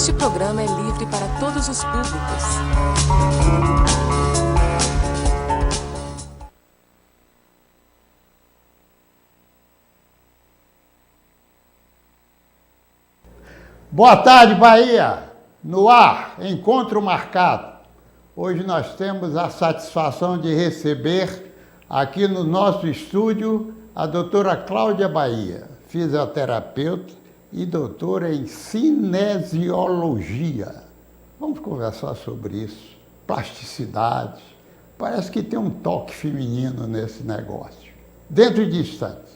Este programa é livre para todos os públicos. Boa tarde, Bahia! No ar, encontro marcado. Hoje nós temos a satisfação de receber aqui no nosso estúdio a doutora Cláudia Bahia, fisioterapeuta e doutora em cinesiologia. Vamos conversar sobre isso. Plasticidade. Parece que tem um toque feminino nesse negócio. Dentro de instantes.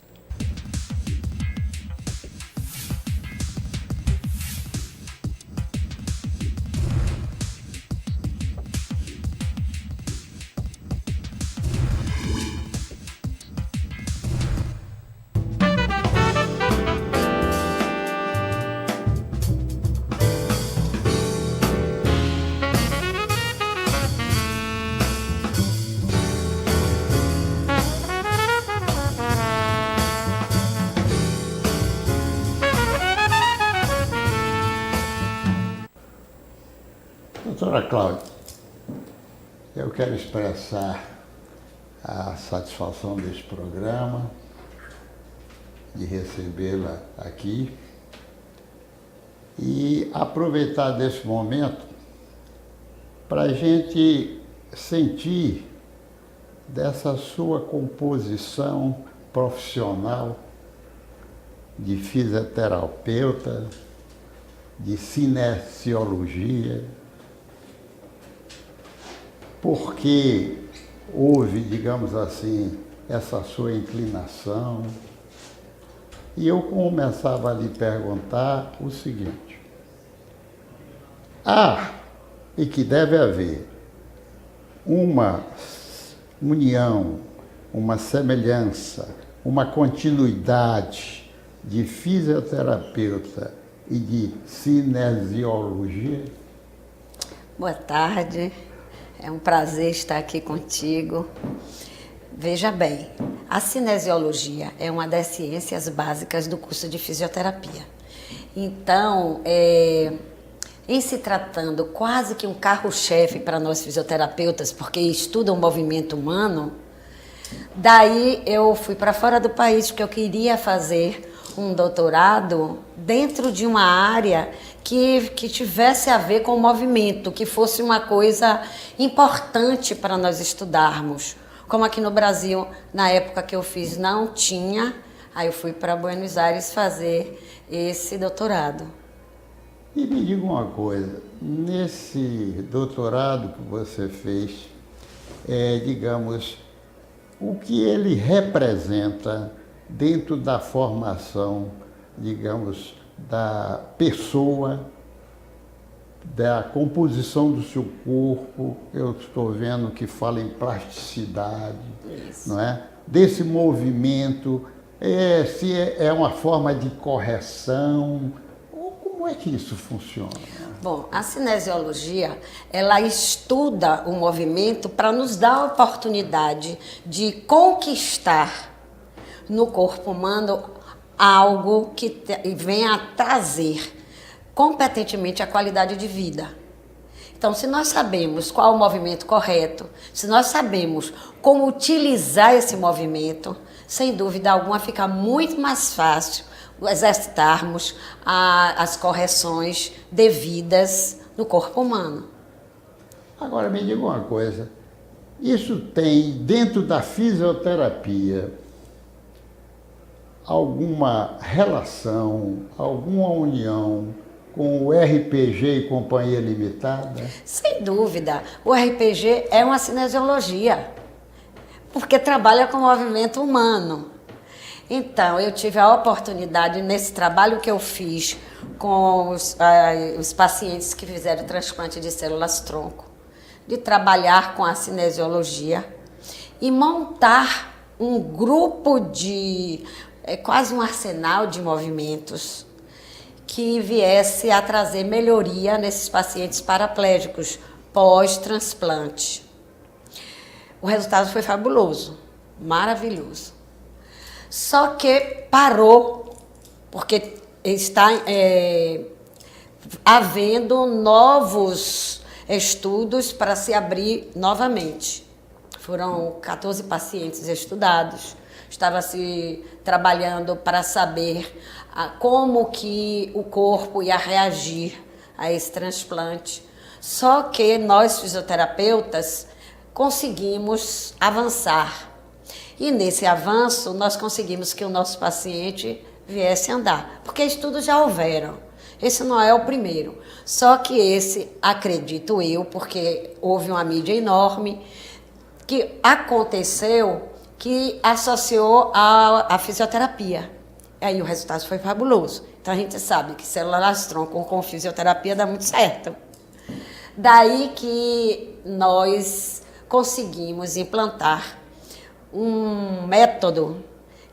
Doutora Cláudia, eu quero expressar a satisfação deste programa, de recebê-la aqui e aproveitar desse momento para a gente sentir dessa sua composição profissional de fisioterapeuta, de cinesiologia, porque houve, digamos assim, essa sua inclinação. E eu começava a lhe perguntar o seguinte: há e que deve haver uma união, uma semelhança, uma continuidade de fisioterapeuta e de cinesiologia? Boa tarde. É um prazer estar aqui contigo. Veja bem, a cinesiologia é uma das ciências básicas do curso de fisioterapia. Então, em se tratando quase que um carro-chefe para nós fisioterapeutas, porque estudam o movimento humano, daí eu fui para fora do país porque eu queria fazer um doutorado dentro de uma área que tivesse a ver com o movimento, que fosse uma coisa importante para nós estudarmos. Como aqui no Brasil, na época que eu fiz, não tinha, aí eu fui para Buenos Aires fazer esse doutorado. E me diga uma coisa, nesse doutorado que você fez, digamos, o que ele representa dentro da formação, digamos, da pessoa, da composição do seu corpo? Eu estou vendo que fala em plasticidade, isso, não é? Desse movimento, se é uma forma de correção, ou como é que isso funciona? Bom, a cinesiologia, ela estuda o movimento para nos dar a oportunidade de conquistar no corpo humano algo que venha a trazer competentemente a qualidade de vida. Então, se nós sabemos qual é o movimento correto, se nós sabemos como utilizar esse movimento, sem dúvida alguma fica muito mais fácil exercitarmos as correções devidas no corpo humano. Agora, me diga uma coisa, isso tem dentro da fisioterapia alguma relação, alguma união com o RPG e Companhia Limitada? Sem dúvida. O RPG é uma cinesiologia, porque trabalha com o movimento humano. Então, eu tive a oportunidade, nesse trabalho que eu fiz com os pacientes que fizeram transplante de células-tronco, de trabalhar com a cinesiologia e montar um grupo de... quase um arsenal de movimentos que viesse a trazer melhoria nesses pacientes paraplégicos pós-transplante. O resultado foi fabuloso, maravilhoso. Só que parou, porque está havendo novos estudos para se abrir novamente. Foram 14 pacientes estudados. Estava se trabalhando para saber como que o corpo ia reagir a esse transplante. Só que nós, fisioterapeutas, conseguimos avançar. E nesse avanço, nós conseguimos que o nosso paciente viesse andar. Porque estudos já houveram. Esse não é o primeiro. Só que esse, acredito eu, porque houve uma mídia enorme, que aconteceu que associou a fisioterapia. Aí o resultado foi fabuloso. Então a gente sabe que células-tronco com fisioterapia dá muito certo. Daí que nós conseguimos implantar um método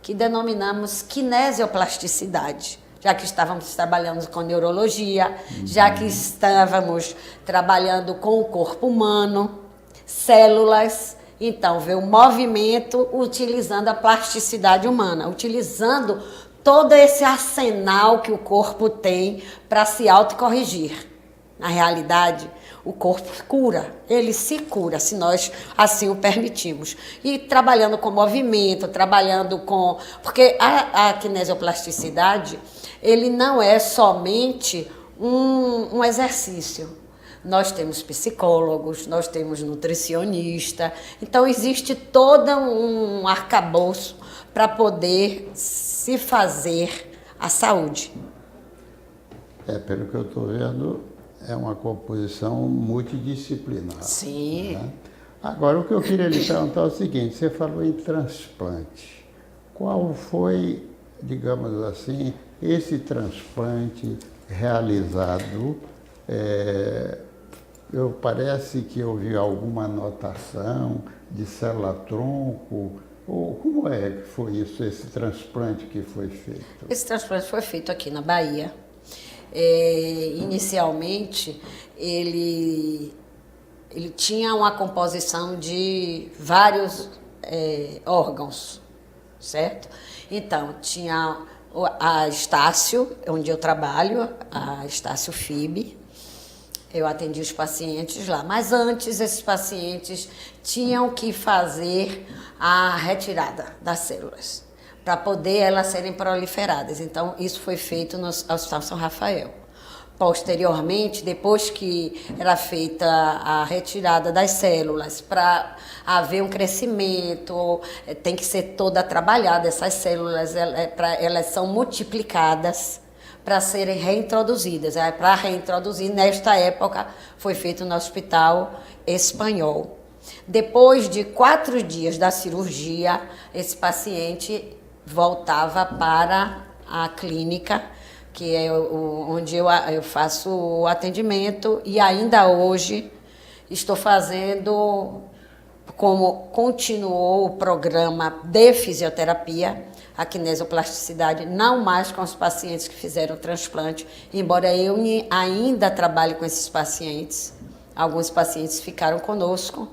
que denominamos kinesioplasticidade, já que estávamos trabalhando com neurologia, já que estávamos trabalhando com o corpo humano, células, então veio o movimento utilizando a plasticidade humana, utilizando todo esse arsenal que o corpo tem para se autocorrigir. Na realidade, o corpo cura, ele se cura, se nós assim o permitimos. E trabalhando com movimento, trabalhando com... Porque a kinesioplasticidade, ele não é somente um exercício. Nós temos psicólogos, nós temos nutricionista, então existe todo um arcabouço para poder se fazer a saúde. Pelo que eu estou vendo, é uma composição multidisciplinar. Sim. Né? Agora, o que eu queria lhe perguntar é o seguinte, você falou em transplante. Qual foi, digamos assim, esse transplante realizado? Parece que eu vi alguma anotação de célula-tronco. Como é que foi isso, esse transplante que foi feito? Esse transplante foi feito aqui na Bahia. Inicialmente, ele tinha uma composição de vários órgãos, certo? Então, tinha a Estácio, onde eu trabalho, a Estácio FIB. Eu atendi os pacientes lá, mas antes esses pacientes tinham que fazer a retirada das células, para poder elas serem proliferadas. Então, isso foi feito no Hospital São Rafael. Posteriormente, depois que era feita a retirada das células, para haver um crescimento, tem que ser toda trabalhada, essas células, elas são multiplicadas para serem reintroduzidas. Para reintroduzir, nesta época, foi feito no Hospital Espanhol. Depois de 4 dias da cirurgia, esse paciente voltava para a clínica, que é onde eu faço o atendimento, e ainda hoje estou fazendo, como continuou o programa de fisioterapia, a kinesioplasticidade, não mais com os pacientes que fizeram transplante, embora eu ainda trabalhe com esses pacientes. Alguns pacientes ficaram conosco,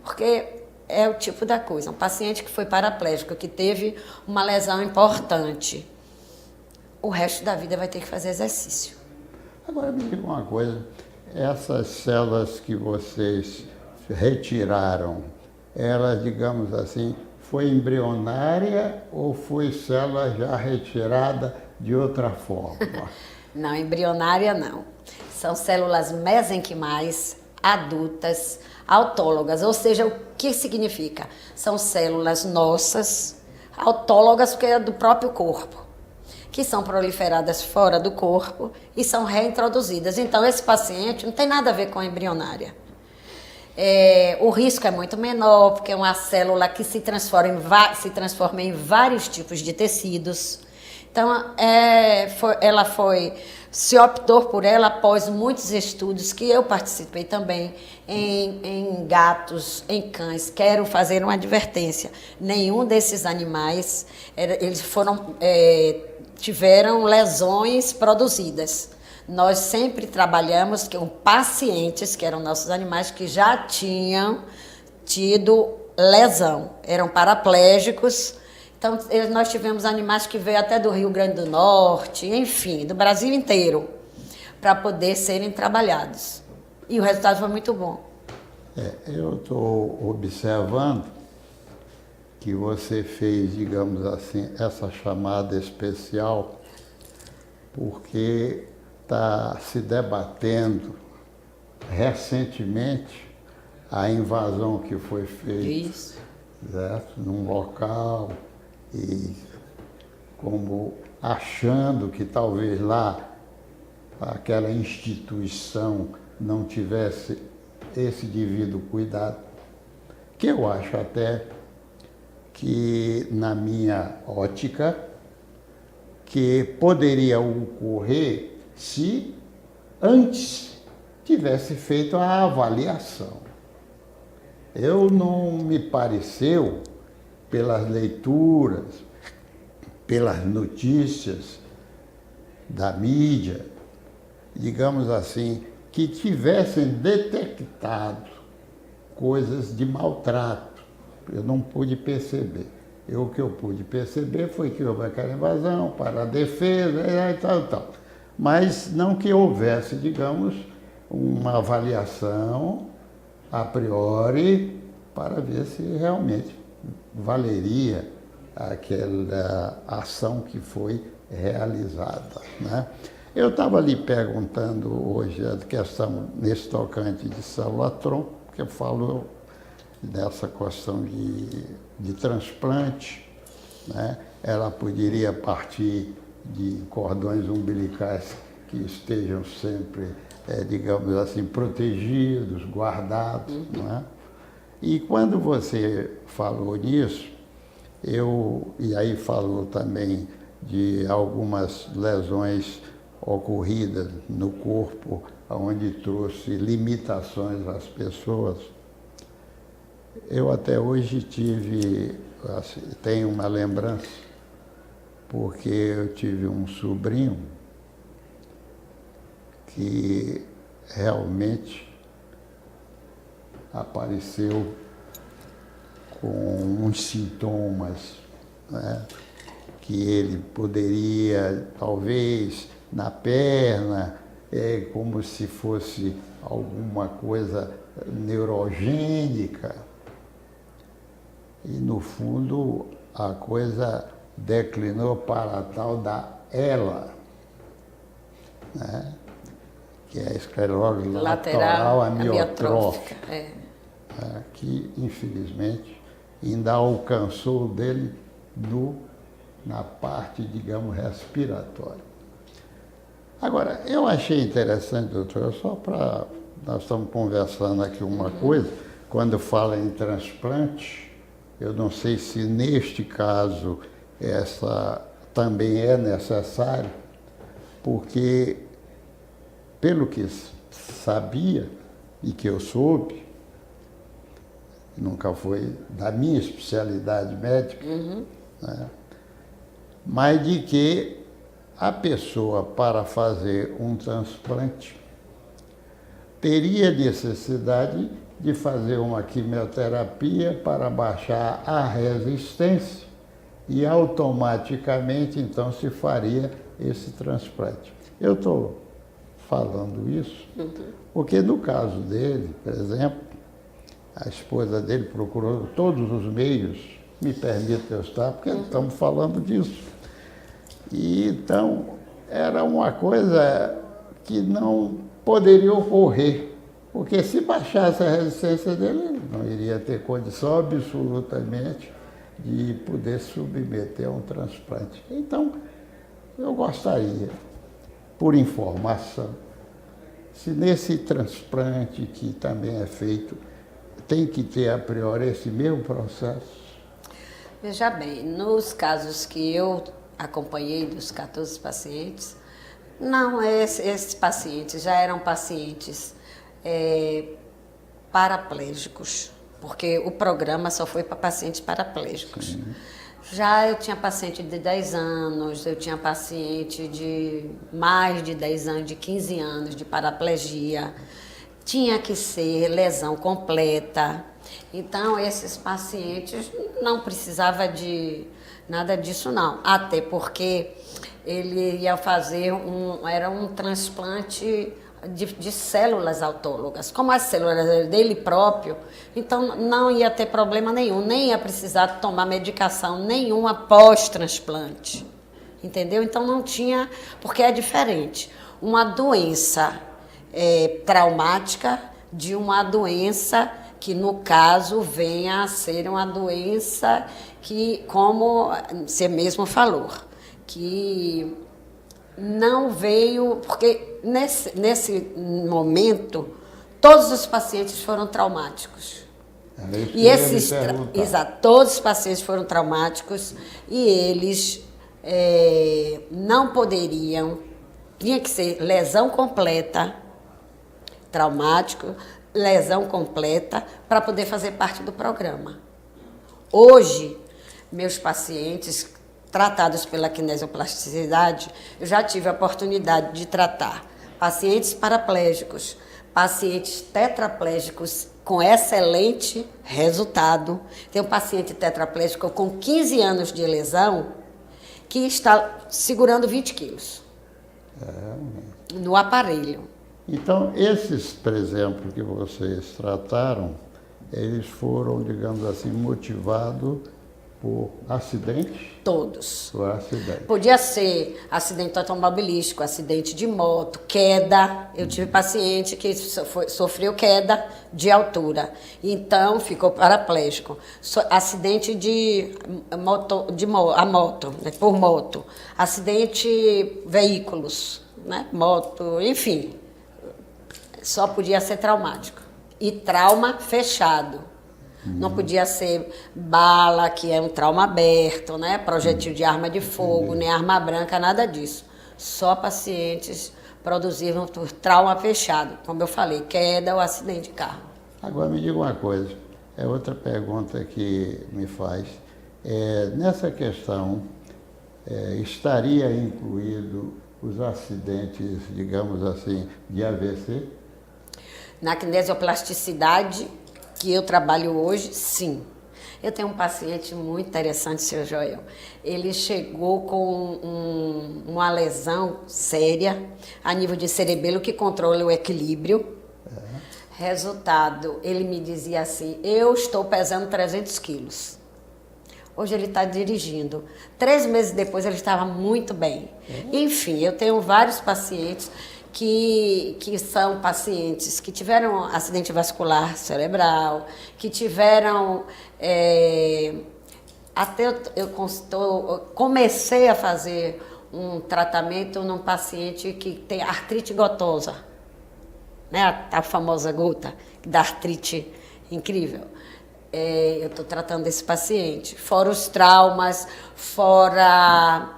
porque é o tipo da coisa. Um paciente que foi paraplégico, que teve uma lesão importante, o resto da vida vai ter que fazer exercício. Agora me diga uma coisa, essas células que vocês retiraram, elas, digamos assim, foi embrionária ou foi célula já retirada de outra forma? Não, embrionária não. São células mesenquimais, adultas, autólogas, ou seja, o que significa? São células nossas, autólogas, porque é do próprio corpo, que são proliferadas fora do corpo e são reintroduzidas. Então, esse paciente não tem nada a ver com a embrionária. O risco é muito menor, porque é uma célula que se transforma em vários tipos de tecidos. Então, se optou por ela após muitos estudos que eu participei também em gatos, em cães. Quero fazer uma advertência. Nenhum desses animais tiveram lesões produzidas. Nós sempre trabalhamos com pacientes, que eram nossos animais, que já tinham tido lesão, eram paraplégicos. Então, nós tivemos animais que veio até do Rio Grande do Norte, enfim, do Brasil inteiro, para poder serem trabalhados. E o resultado foi muito bom. Eu estou observando que você fez, digamos assim, essa chamada especial porque está se debatendo recentemente a invasão que foi feita, certo? Num local e como achando que talvez lá aquela instituição não tivesse esse devido cuidado, que eu acho até que, na minha ótica, que poderia ocorrer se antes tivesse feito a avaliação. Eu não me pareceu, pelas leituras, pelas notícias da mídia, digamos assim, que tivessem detectado coisas de maltrato. Eu não pude perceber. O que eu pude perceber foi que houve aquela invasão para a defesa e tal. Mas não que houvesse, digamos, uma avaliação a priori para ver se realmente valeria aquela ação que foi realizada, né? Eu estava ali perguntando hoje a questão nesse tocante de célula-tronco, porque eu falo dessa questão de transplante, né? Ela poderia partir de cordões umbilicais que estejam sempre, digamos assim, protegidos, guardados, né? E quando você falou nisso, e aí falou também de algumas lesões ocorridas no corpo, onde trouxe limitações às pessoas. Eu até hoje tenho uma lembrança, porque eu tive um sobrinho que realmente apareceu com uns sintomas, né, que ele poderia, talvez, na perna, como se fosse alguma coisa neurogênica. E, no fundo, a coisa declinou para a tal da ELA, né, que é a esclerose lateral amiotrófica, que, infelizmente, ainda alcançou dele na parte, digamos, respiratória. Agora, eu achei interessante, doutor, nós estamos conversando aqui uma coisa, quando fala em transplante, eu não sei se neste caso essa também é necessário, porque, pelo que sabia e que eu soube, nunca foi da minha especialidade médica, né, mas de que a pessoa, para fazer um transplante, teria necessidade de fazer uma quimioterapia para baixar a resistência e automaticamente, então, se faria esse transplante. Eu estou falando isso porque, no caso dele, por exemplo, a esposa dele procurou todos os meios, me permite eu estar, porque estamos falando disso. E, então, era uma coisa que não poderia ocorrer, porque se baixasse a resistência dele, não iria ter condição absolutamente de poder submeter a um transplante. Então, eu gostaria, por informação, se nesse transplante que também é feito, tem que ter a priori esse mesmo processo? Veja bem, nos casos que eu acompanhei dos 14 pacientes, não, esses pacientes já eram pacientes paraplégicos, porque o programa só foi para pacientes paraplégicos. Sim. Já eu tinha paciente de 10 anos, eu tinha paciente de mais de 10 anos, de 15 anos de paraplegia. Tinha que ser lesão completa. Então, esses pacientes não precisava de nada disso, não. Até porque ele ia fazer era um transplante de células autólogas. Como as células eram dele próprio, então não ia ter problema nenhum, nem ia precisar tomar medicação nenhuma pós-transplante. Entendeu? Então não tinha, porque é diferente. Uma doença traumática de uma doença que, no caso, venha a ser uma doença que, como você mesmo falou, que não veio, porque nesse momento todos os pacientes foram traumáticos. E esses, exato, todos os pacientes foram traumáticos e eles não poderiam, tinha que ser lesão completa, traumático, lesão completa, para poder fazer parte do programa. Hoje, meus pacientes tratados pela quinesioplasticidade, eu já tive a oportunidade de tratar pacientes paraplégicos, pacientes tetraplégicos com excelente resultado. Tem um paciente tetraplégico com 15 anos de lesão que está segurando 20 quilos no aparelho. Então, esses, por exemplo, que vocês trataram, eles foram, digamos assim, motivados por acidentes? Todos. Por acidente. Podia ser acidente automobilístico, acidente de moto, queda. Eu tive paciente que sofreu queda de altura, então ficou paraplégico. Acidente de moto, né, por moto. Acidente veículos, né, moto, enfim. Só podia ser traumático. E trauma fechado. Não podia ser bala, que é um trauma aberto, né? Projetil de arma de fogo, nem arma branca, nada disso. Só pacientes produziam por trauma fechado, como eu falei, queda ou acidente de carro. Agora me diga uma coisa, é outra pergunta que me faz. Nessa questão, estaria incluído os acidentes, digamos assim, de AVC? Na quinesioplasticidade que eu trabalho hoje, sim. Eu tenho um paciente muito interessante, Sr. Joel. Ele chegou com uma lesão séria a nível de cerebelo que controla o equilíbrio. Resultado, ele me dizia assim, eu estou pesando 300 quilos. Hoje ele está dirigindo. 3 meses depois ele estava muito bem. Enfim, eu tenho vários pacientes que são pacientes que tiveram acidente vascular cerebral, que tiveram... até eu comecei a fazer um tratamento num paciente que tem artrite gotosa, né? A famosa gota, da artrite incrível. Eu estou tratando desse paciente. Fora os traumas, fora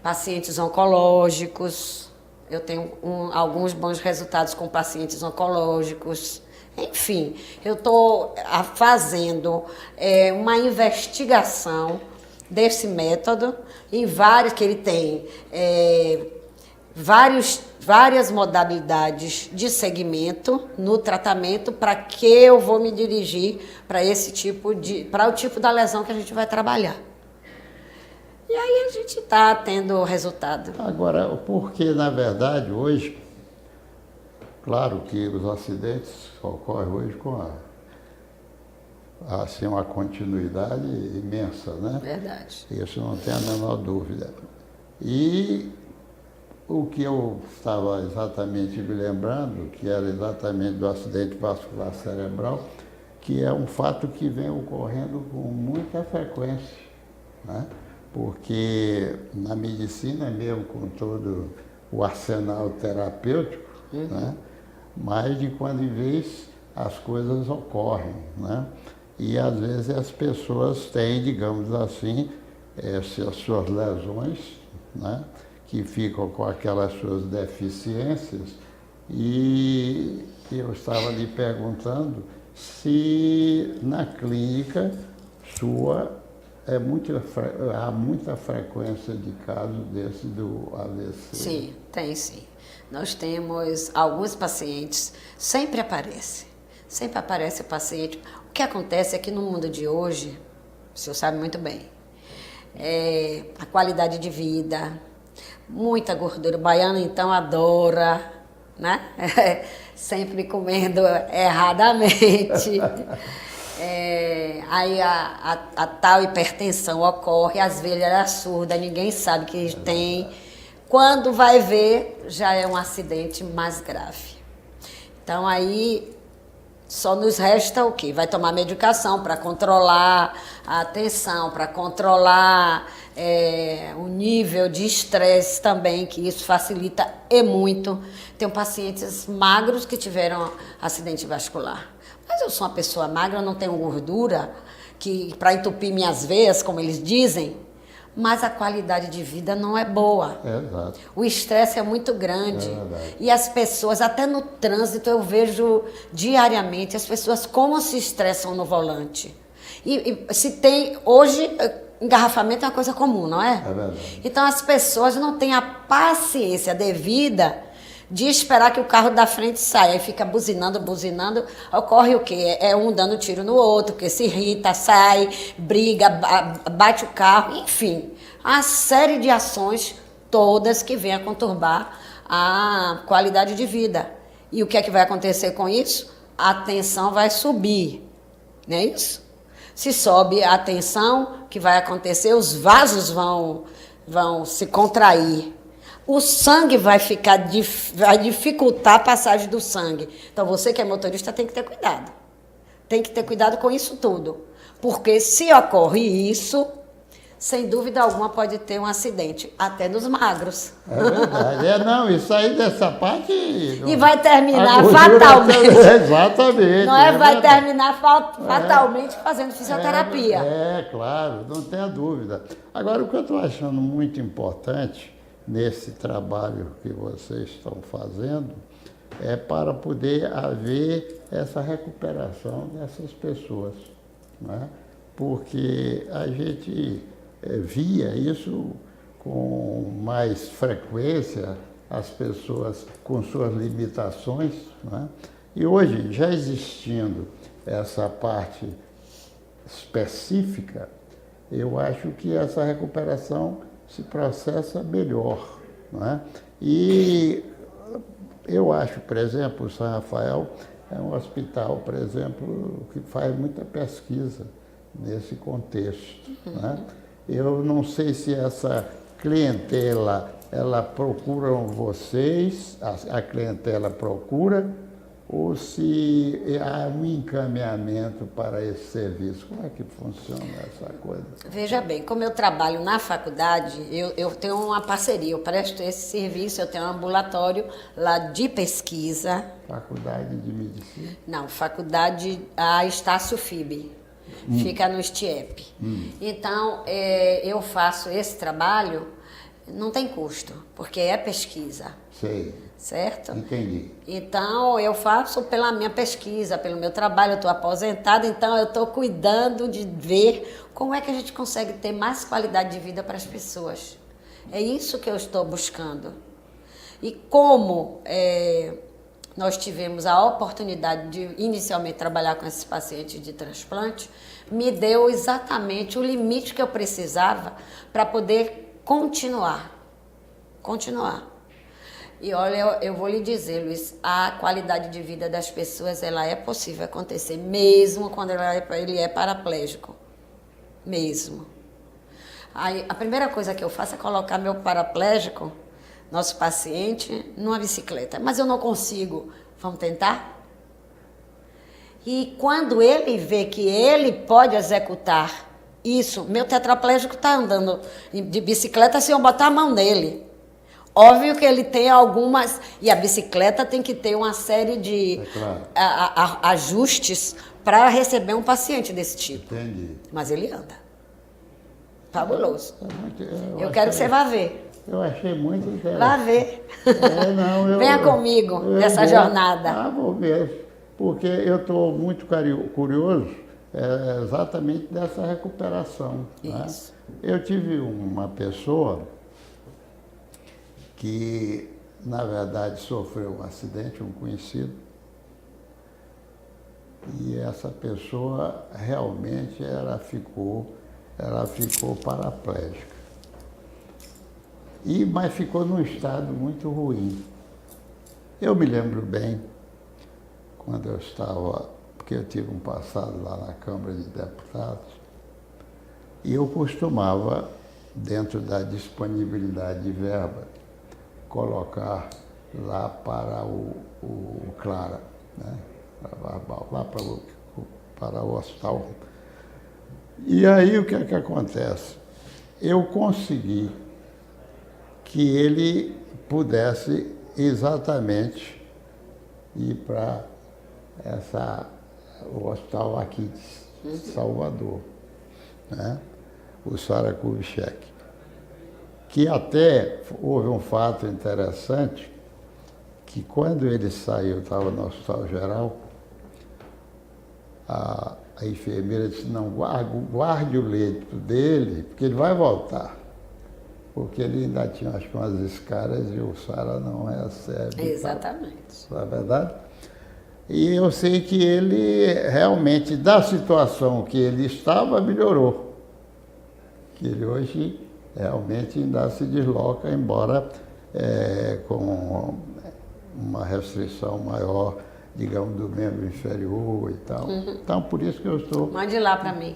pacientes oncológicos. Eu tenho alguns bons resultados com pacientes oncológicos. Enfim, eu estou fazendo uma investigação desse método e vários que ele tem várias modalidades de segmento no tratamento para que eu vou me dirigir para para o tipo da lesão que a gente vai trabalhar. E aí a gente está tendo resultado. Agora, porque na verdade hoje, claro que os acidentes ocorrem hoje com assim, uma continuidade imensa, né? Verdade. Isso não tem a menor dúvida. E o que eu estava exatamente me lembrando, que era exatamente do acidente vascular cerebral, que é um fato que vem ocorrendo com muita frequência, né? Porque na medicina, mesmo com todo o arsenal terapêutico, né? Mas de quando em vez as coisas ocorrem, né? E às vezes as pessoas têm, digamos assim, as suas lesões, né? Que ficam com aquelas suas deficiências, e eu estava lhe perguntando se na clínica sua há muita frequência de casos desse do AVC. Sim, tem sim. Nós temos alguns pacientes, sempre aparece o paciente. O que acontece é que no mundo de hoje, o senhor sabe muito bem, a qualidade de vida, muita gordura. O baiano, então, adora, né? Sempre comendo erradamente. Aí a tal hipertensão ocorre, às vezes ela é surda, ninguém sabe que tem. Quando vai ver, já é um acidente mais grave. Então, aí só nos resta o quê? Vai tomar medicação para controlar a tensão, para controlar o nível de estresse também, que isso facilita e muito. Tenho pacientes magros que tiveram acidente vascular. Mas eu sou uma pessoa magra, eu não tenho gordura para entupir minhas veias, como eles dizem, mas a qualidade de vida não é boa. Exato. O estresse é muito grande. E as pessoas, até no trânsito, eu vejo diariamente as pessoas como se estressam no volante. E se tem, hoje, engarrafamento é uma coisa comum, não é? É verdade. Então as pessoas não têm a paciência devida de esperar que o carro da frente saia. Aí fica buzinando, ocorre o quê? É um dando tiro no outro, que se irrita, sai, briga, bate o carro, enfim. Uma série de ações, todas que vêm a conturbar a qualidade de vida. E o que é que vai acontecer com isso? A tensão vai subir, não é isso? Se sobe a tensão, o que vai acontecer? Os vasos vão se contrair. O sangue vai dificultar a passagem do sangue. Então, você que é motorista tem que ter cuidado. Tem que ter cuidado com isso tudo. Porque se ocorre isso, sem dúvida alguma pode ter um acidente, até nos magros. É verdade. Não, isso aí dessa parte... E vai terminar fatalmente. Exatamente. Não é? Vai terminar fatalmente fazendo fisioterapia. Claro, não tenha dúvida. Agora, o que eu estou achando muito importante nesse trabalho que vocês estão fazendo é para poder haver essa recuperação dessas pessoas, né? Porque a gente via isso com mais frequência, as pessoas com suas limitações, né? E hoje, já existindo essa parte específica, eu acho que essa recuperação se processa melhor, né? E eu acho, por exemplo, o São Rafael é um hospital, por exemplo, que faz muita pesquisa nesse contexto, né? Eu não sei se essa clientela, ela procura vocês, a clientela procura, ou se há um encaminhamento para esse serviço. Como é que funciona essa coisa? Veja bem, como eu trabalho na faculdade, eu tenho uma parceria, eu presto esse serviço, eu tenho um ambulatório lá de pesquisa. Faculdade de Medicina? Não, faculdade, a Estácio FIB, fica no STIEP. Então, eu faço esse trabalho, não tem custo, porque é pesquisa. Sei. Certo? Entendi. Então, eu faço pela minha pesquisa, pelo meu trabalho, eu estou aposentada, então eu estou cuidando de ver como é que a gente consegue ter mais qualidade de vida para as pessoas. É isso que eu estou buscando. E como nós tivemos a oportunidade de inicialmente trabalhar com esses pacientes de transplante, me deu exatamente o limite que eu precisava para poder continuar. E olha, eu vou lhe dizer, Luiz, a qualidade de vida das pessoas, ela é possível acontecer, mesmo quando ele é paraplégico. Mesmo. Aí, a primeira coisa que eu faço é colocar meu paraplégico, nosso paciente, numa bicicleta. Mas eu não consigo. Vamos tentar? E quando ele vê que ele pode executar isso, meu tetraplégico está andando de bicicleta sem eu botar a mão nele. Óbvio que ele tem algumas... E a bicicleta tem que ter uma série de ajustes para receber um paciente desse tipo. Entendi. Mas ele anda. Fabuloso. Eu quero que você vá ver. Eu achei muito interessante. Vá ver. Venha comigo nessa jornada. Vou ver. Porque eu estou muito curioso exatamente dessa recuperação. Isso. Né? Eu tive uma pessoa que, na verdade, sofreu um acidente, um conhecido, e essa pessoa realmente ela ficou paraplégica. mas ficou num estado muito ruim. Eu me lembro bem, quando eu estava, porque eu tive um passado lá na Câmara de Deputados, e eu costumava, dentro da disponibilidade de verba, colocar lá para o Clara, né? Lá para o hospital. E aí o que é que acontece? Eu consegui que ele pudesse exatamente ir para o hospital aqui de Salvador, né? O Sara Kubitschek. Que até houve um fato interessante, que quando ele saiu, estava no Hospital Geral, a enfermeira disse, não, guarde o leito dele, porque ele vai voltar. Porque ele ainda tinha, acho que, umas escaras e o Sara não recebe. Exatamente. Não é verdade? E eu sei que ele realmente, da situação que ele estava, melhorou. Que ele hoje realmente ainda se desloca, embora com uma restrição maior, digamos, do membro inferior e tal. Então, por isso que eu estou... Mande lá para mim.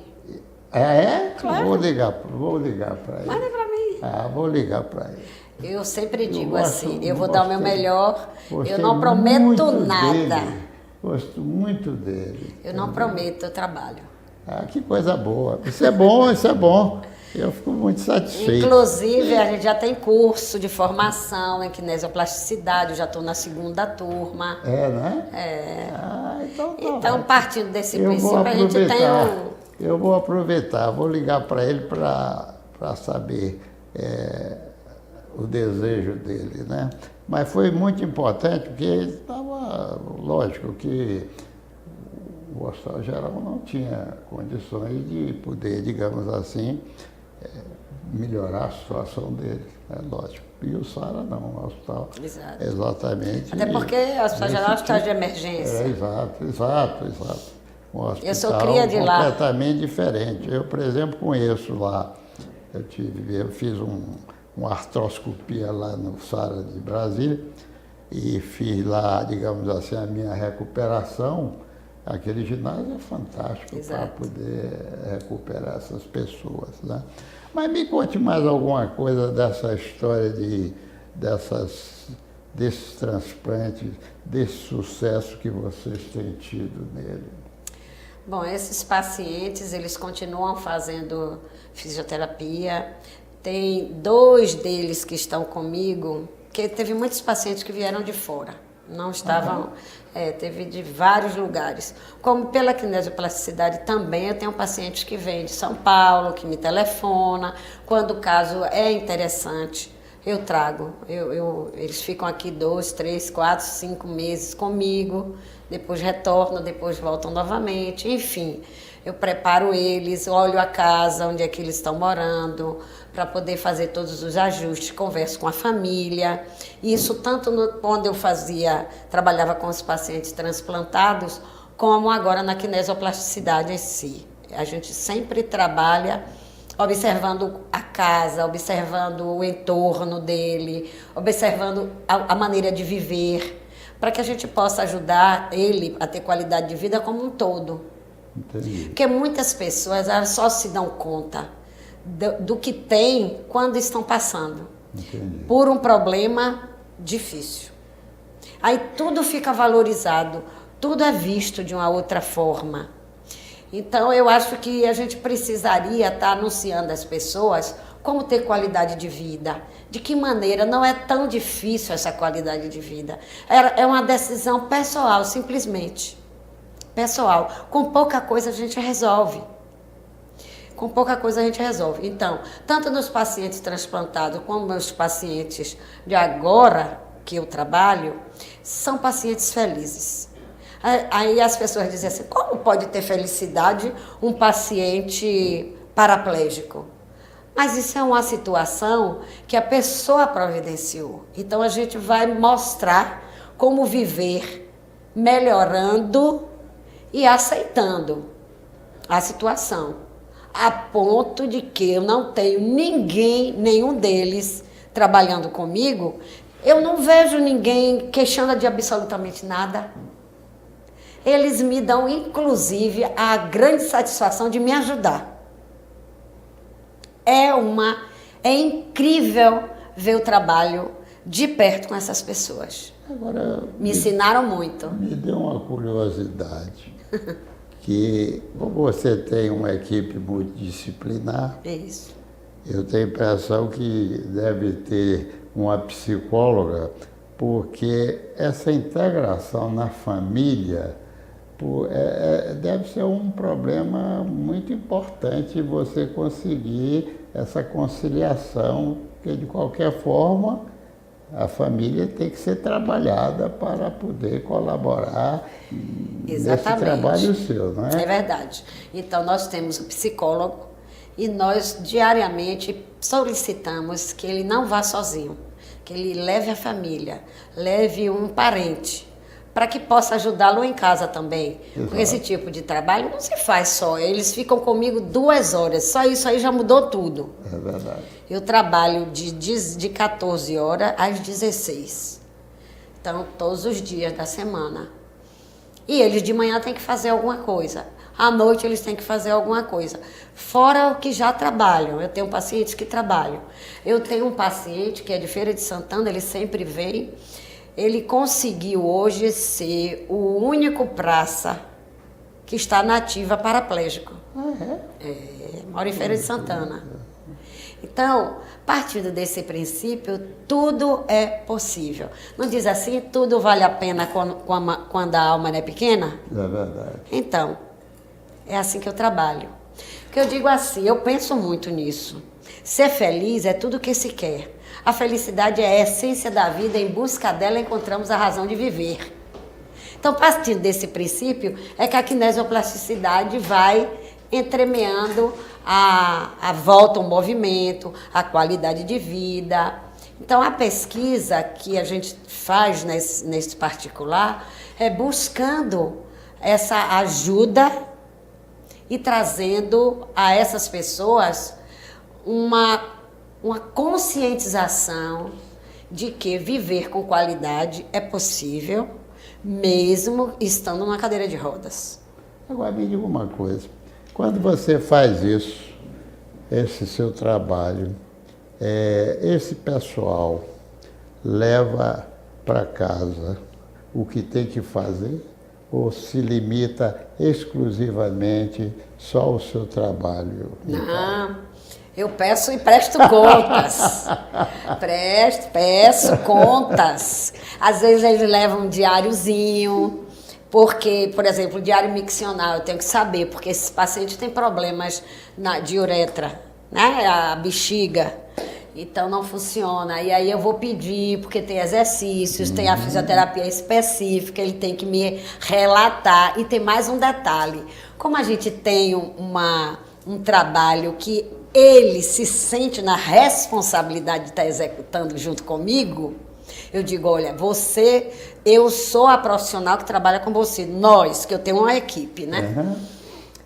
É? Claro. Vou ligar para ele. Manda para mim. Ah, vou ligar para ele. Eu sempre digo gosto, assim, eu vou dar o meu melhor, eu Gostei não prometo muito nada. dele. Gosto muito dele. Eu não prometo, eu trabalho. Ah, que coisa boa. Isso é bom, isso é bom. Eu fico muito satisfeito. Inclusive, a gente já tem curso de formação em kinesioplasticidade, eu já estou na 2ª turma. É, né? É. Ah, então tá. Então, partindo desse Eu vou princípio, a gente tem Eu vou aproveitar, vou ligar para ele para saber o desejo dele, né? Mas foi muito importante, porque estava, lógico, que o Hospital Geral não tinha condições de poder, digamos assim, melhorar a situação dele, é lógico. E o Sara não, o hospital. Exato. Exatamente. Até porque o Hospital Geral é um hospital de emergência. Exato. Um hospital Eu sou cria de lá. Completamente diferente. Eu, por exemplo, conheço lá, eu fiz uma artroscopia lá no Sara de Brasília e fiz lá, digamos assim, a minha recuperação. Aquele ginásio é fantástico para poder recuperar essas pessoas, né? Mas me conte mais alguma coisa dessa história desses transplantes, desse sucesso que vocês têm tido nele. Bom, esses pacientes, eles continuam fazendo fisioterapia. Tem 2 deles que estão comigo, porque teve muitos pacientes que vieram de fora. Não estavam, teve de vários lugares. Como pela kinesioplasticidade também, eu tenho pacientes que vêm de São Paulo, que me telefona. Quando o caso é interessante, eu trago. Eles ficam aqui 2, 3, 4, 5 meses comigo, depois retornam, depois voltam novamente, enfim. Eu preparo eles, olho a casa, onde é que eles estão morando, para poder fazer todos os ajustes, converso com a família. Isso tanto quando eu trabalhava com os pacientes transplantados, como agora na kinesioplasticidade em si. A gente sempre trabalha observando a casa, observando o entorno dele, observando a maneira de viver, para que a gente possa ajudar ele a ter qualidade de vida como um todo. Entendi. Porque muitas pessoas elas só se dão conta do que tem quando estão passando. Entendi. Por um problema difícil. Aí tudo fica valorizado, tudo é visto de uma outra forma. Então eu acho que a gente precisaria estar anunciando às pessoas como ter qualidade de vida, de que maneira. Não é tão difícil essa qualidade de vida. É uma decisão pessoal, simplesmente. Pessoal, com pouca coisa a gente resolve. Com pouca coisa a gente resolve. Então, tanto nos pacientes transplantados como nos pacientes de agora que eu trabalho, são pacientes felizes. Aí as pessoas dizem assim, como pode ter felicidade um paciente paraplégico? Mas isso é uma situação que a pessoa providenciou. Então a gente vai mostrar como viver melhorando e aceitando a situação. A ponto de que eu não tenho nenhum deles trabalhando comigo, eu não vejo ninguém queixando de absolutamente nada. Eles me dão, inclusive, a grande satisfação de me ajudar. É incrível ver o trabalho de perto com essas pessoas. Agora, me ensinaram muito. Me deu uma curiosidade, que você tem uma equipe multidisciplinar. Isso. Eu tenho a impressão que deve ter uma psicóloga, porque essa integração na família deve ser um problema muito importante você conseguir essa conciliação, porque de qualquer forma a família tem que ser trabalhada para poder colaborar nesse trabalho seu, não é? É verdade. Então nós temos um psicólogo e nós diariamente solicitamos que ele não vá sozinho, que ele leve a família, leve um parente, para que possa ajudá-lo em casa também. Exato. Porque esse tipo de trabalho não se faz só. Eles ficam comigo 2 horas. Só isso aí já mudou tudo. É verdade. Eu trabalho de 14 horas às 16. Então, todos os dias da semana. E eles de manhã têm que fazer alguma coisa. À noite eles têm que fazer alguma coisa. Fora o que já trabalham. Eu tenho pacientes que trabalham. Eu tenho um paciente que é de Feira de Santana, ele sempre vem. Ele conseguiu hoje ser o único praça que está na ativa paraplégico. Mora em Feira de Santana. Então, partindo desse princípio, tudo é possível. Não diz assim, tudo vale a pena quando a alma não é pequena? É verdade. Então, é assim que eu trabalho. Porque eu digo assim, eu penso muito nisso. Ser feliz é tudo o que se quer. A felicidade é a essência da vida, em busca dela encontramos a razão de viver. Então, partindo desse princípio, é que a kinesioplasticidade vai entremeando a volta ao movimento, a qualidade de vida. Então, a pesquisa que a gente faz nesse particular é buscando essa ajuda e trazendo a essas pessoas uma conscientização de que viver com qualidade é possível, mesmo estando numa cadeira de rodas. Agora, me diga uma coisa. Quando você faz isso, esse seu trabalho, esse pessoal leva para casa o que tem que fazer ou se limita exclusivamente só ao seu trabalho? Não, eu peço e presto contas. Peço contas. Às vezes eles levam um diáriozinho, porque, por exemplo, o diário miccional eu tenho que saber, porque esses pacientes têm problemas de uretra, né? A bexiga. Então não funciona. E aí eu vou pedir, porque tem exercícios, tem a fisioterapia específica, ele tem que me relatar. E tem mais um detalhe. Como a gente tem um trabalho que ele se sente na responsabilidade de estar executando junto comigo, eu digo, olha, eu sou a profissional que trabalha com você, que eu tenho uma equipe, né? Uhum.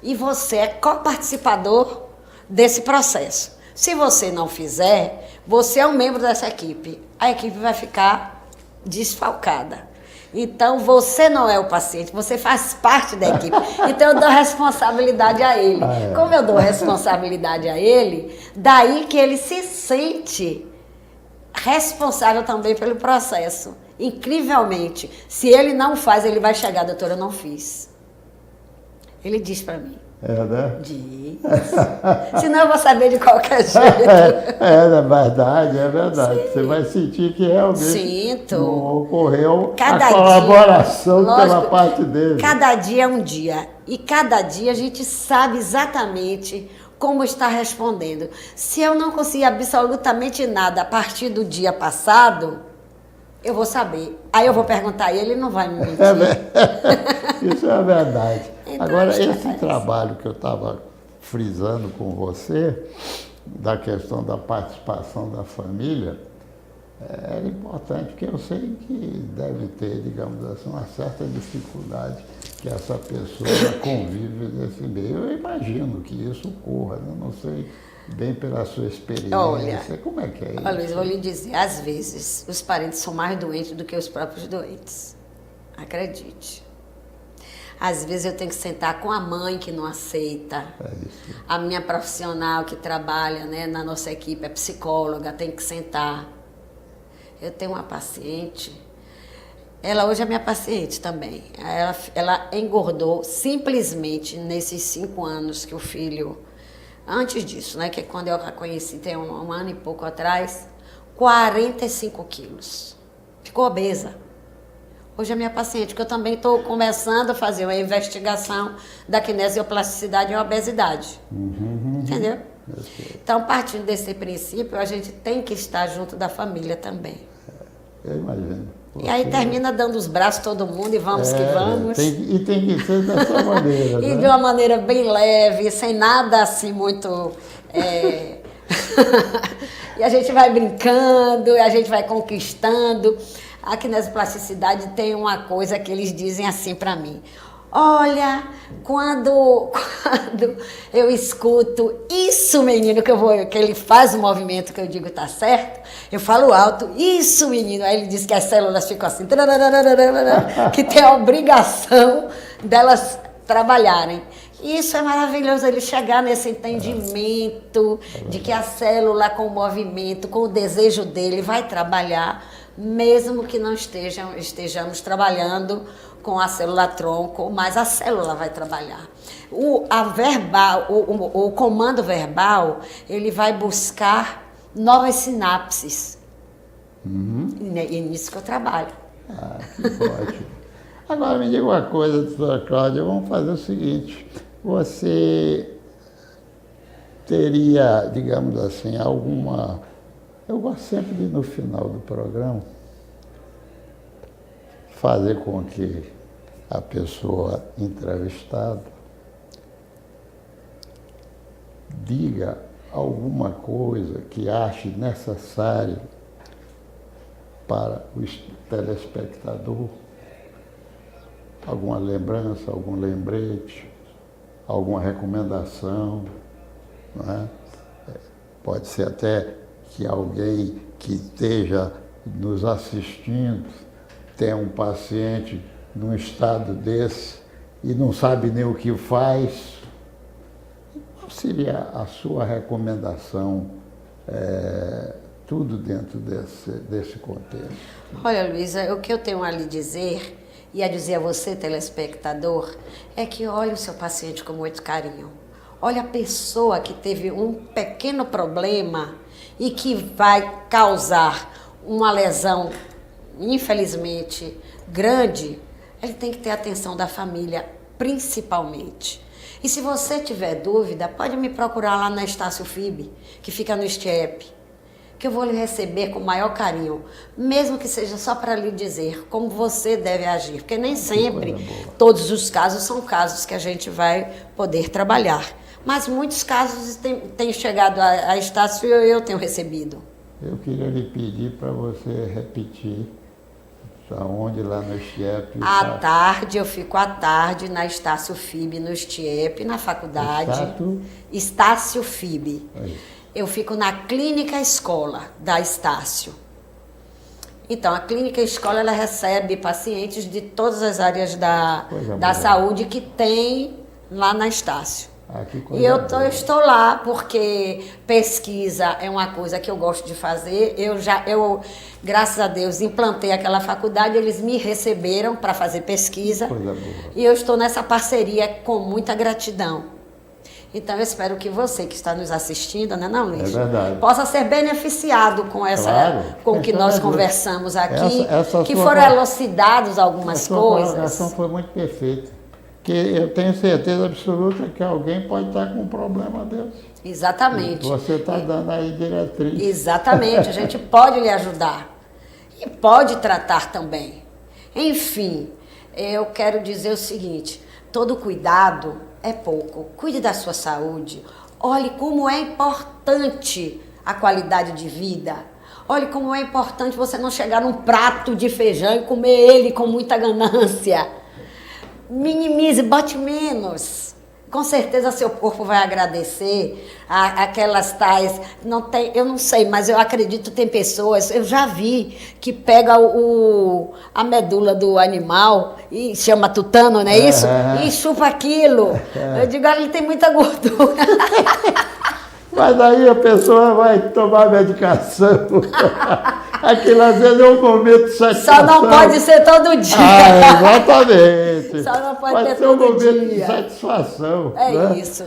E você é coparticipador desse processo. Se você não fizer, você é um membro dessa equipe. A equipe vai ficar desfalcada. Então, você não é o paciente, você faz parte da equipe. Então, eu dou responsabilidade a ele. Como eu dou responsabilidade a ele, daí que ele se sente responsável também pelo processo. Incrivelmente, se ele não faz, ele vai chegar, doutora, eu não fiz. Ele diz para mim. Né? Diz. Senão eu vou saber de qualquer jeito. É verdade. Sim. Você vai sentir que realmente não ocorreu a colaboração pela parte dele. Cada dia é um dia. E cada dia a gente sabe exatamente como está respondendo. Se eu não conseguir absolutamente nada a partir do dia passado, eu vou saber. Aí eu vou perguntar e ele não vai me mentir. Isso é verdade. Então, agora, esse trabalho que eu estava frisando com você, da questão da participação da família, é importante, porque eu sei que deve ter, digamos assim, uma certa dificuldade que essa pessoa convive nesse meio. Eu imagino que isso ocorra, né? Não sei bem pela sua experiência. Olha, como é que é isso? Olha, Luiz, vou lhe dizer, às vezes os parentes são mais doentes do que os próprios doentes. Acredite. Às vezes eu tenho que sentar com a mãe que não aceita. É isso. A minha profissional que trabalha, né, na nossa equipe, é psicóloga, tem que sentar. Eu tenho uma paciente, ela hoje é minha paciente também. Ela engordou simplesmente nesses 5 anos que o filho, antes disso, né, que é quando eu a conheci, tem um ano e pouco atrás, 45 quilos. Ficou obesa. Hoje é minha paciente, que eu também estou começando a fazer uma investigação da quinesioplasticidade e obesidade. Entendeu? Então, partindo desse princípio, a gente tem que estar junto da família também. Eu imagino. E aí termina dando os braços todo mundo e vamos que vamos. E tem que ser dessa maneira. E né? de uma maneira bem leve, sem nada assim muito... E a gente vai brincando, a gente vai conquistando. A quinesioplasticidade tem uma coisa que eles dizem assim para mim. Olha, quando eu escuto isso, menino, que ele faz o movimento que eu digo tá certo, eu falo alto, isso, menino. Aí ele diz que as células ficam assim, que tem a obrigação delas trabalharem. E isso é maravilhoso, ele chegar nesse entendimento de que a célula com o movimento, com o desejo dele, vai trabalhar, mesmo que não estejamos trabalhando com a célula-tronco, mas a célula vai trabalhar. O comando verbal, ele vai buscar novas sinapses. E nisso que eu trabalho. Que ótimo. Agora me diga uma coisa, doutora Cláudia, vamos fazer o seguinte, você teria, digamos assim, alguma... Eu gosto sempre de, no final do programa, fazer com que a pessoa entrevistada diga alguma coisa que ache necessário para o telespectador, alguma lembrança, algum lembrete, alguma recomendação, não é? Pode ser até que alguém que esteja nos assistindo tenha um paciente num estado desse e não sabe nem o que faz. Qual seria a sua recomendação, tudo dentro desse contexto? Olha, Luísa, o que eu tenho a lhe dizer, e a dizer a você, telespectador, é que olhe o seu paciente com muito carinho. Olha a pessoa que teve um pequeno problema e que vai causar uma lesão, infelizmente, grande. Ele tem que ter a atenção da família, principalmente. E se você tiver dúvida, pode me procurar lá na Estácio FIB, que fica no STIEP, que eu vou lhe receber com o maior carinho, mesmo que seja só para lhe dizer como você deve agir, porque nem sempre todos os casos são casos que a gente vai poder trabalhar. Mas muitos casos têm chegado a Estácio e eu tenho recebido. Eu queria lhe pedir para você repetir aonde lá no STIEP. À tarde, eu fico à tarde na Estácio FIB, no STIEP, na faculdade. Estácio FIB. Eu fico na clínica escola da Estácio. Então, a clínica escola, ela recebe pacientes de todas as áreas da saúde que tem lá na Estácio. E eu estou lá porque pesquisa é uma coisa que eu gosto de fazer. Eu, graças a Deus, implantei aquela faculdade, eles me receberam para fazer pesquisa. E eu estou nessa parceria com muita gratidão. Então, eu espero que você que está nos assistindo, né, não, Luiz? É verdade. Possa ser beneficiado com com o que nós conversamos aqui, que foram elucidados algumas coisas. A colocação foi muito perfeita. Que eu tenho certeza absoluta que alguém pode estar com um problema desse. Exatamente. Você está dando aí diretriz. Exatamente, a gente pode lhe ajudar e pode tratar também. Enfim, eu quero dizer o seguinte, todo cuidado é pouco. Cuide da sua saúde, olhe como é importante a qualidade de vida. Olhe como é importante você não chegar num prato de feijão e comer ele com muita ganância. Minimize, bote menos. Com certeza seu corpo vai agradecer aquelas tais. Não tem, eu não sei, mas eu acredito que tem pessoas, eu já vi, que pega a medula do animal e chama tutano, não é isso? E chupa aquilo. Eu digo, ele tem muita gordura. Mas aí a pessoa vai tomar medicação. Aquilo às vezes é um momento de satisfação. Só não pode ser todo dia. Exatamente. Só não pode ter ser um todo momento dia. de satisfação. É né? isso.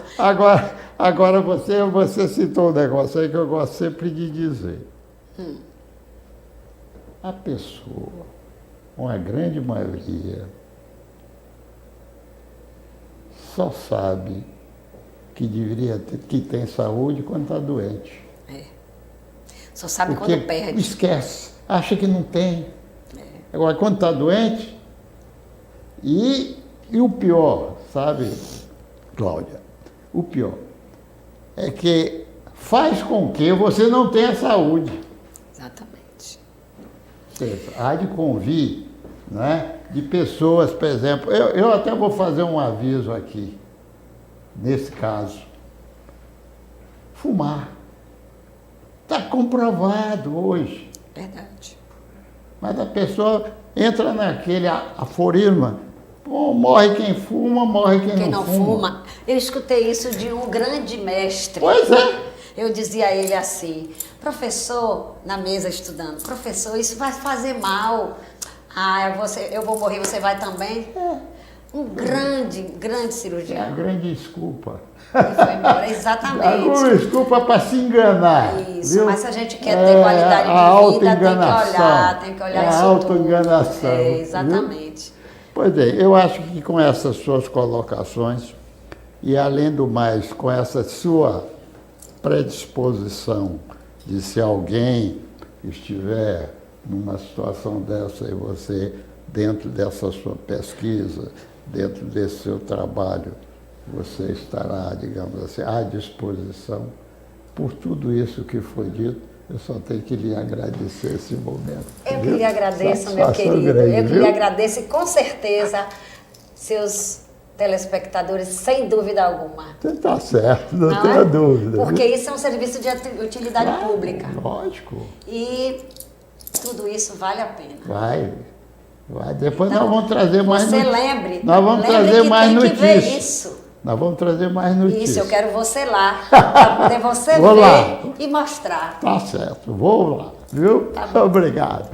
Agora você citou um negócio aí que eu gosto sempre de dizer. A pessoa, uma grande maioria, só sabe que deveria ter, que tem saúde quando está doente. Só sabe Porque quando perde. esquece, acha que não tem. Agora, quando está doente, e o pior, sabe, Cláudia, o pior é que faz com que você não tenha saúde. Exatamente. Você há de convir, né, de pessoas, por exemplo, eu até vou fazer um aviso aqui, nesse caso. Fumar. Está comprovado hoje. Verdade. Mas a pessoa entra naquele aforismo, morre quem fuma, morre quem não fuma. Eu escutei isso de um grande mestre. Pois é. Eu dizia a ele assim, professor, na mesa estudando, professor, isso vai fazer mal. Eu vou morrer, você vai também? Um grande cirurgião. É a grande desculpa. E foi embora, exatamente. Alguma desculpa para se enganar. Isso, viu? mas se a gente quer ter qualidade de vida, tem que olhar isso a autoenganação. Exatamente. Viu? Pois é, eu acho que com essas suas colocações, e além do mais, com essa sua predisposição de se alguém estiver numa situação dessa e você, dentro dessa sua pesquisa, dentro desse seu trabalho, você estará, digamos assim, à disposição. Por tudo isso que foi dito, eu só tenho que lhe agradecer esse momento. Eu que lhe agradeço, meu Satisfação querido. grande, Eu que viu? lhe agradeço e com certeza seus telespectadores, sem dúvida alguma. Você está certo, não Não tenha é? dúvida. Porque isso é um serviço de utilidade pública. Lógico. E tudo isso vale a pena. Vai. Depois Então, nós vamos trazer mais você notícias. lembre. Nós vamos lembre trazer que mais tem notícias. que ver isso. Nós vamos trazer mais notícias. Isso, eu quero você lá, para poder você Vou ver lá. e mostrar. Tá certo, vou lá, viu? Tá bom. Obrigado.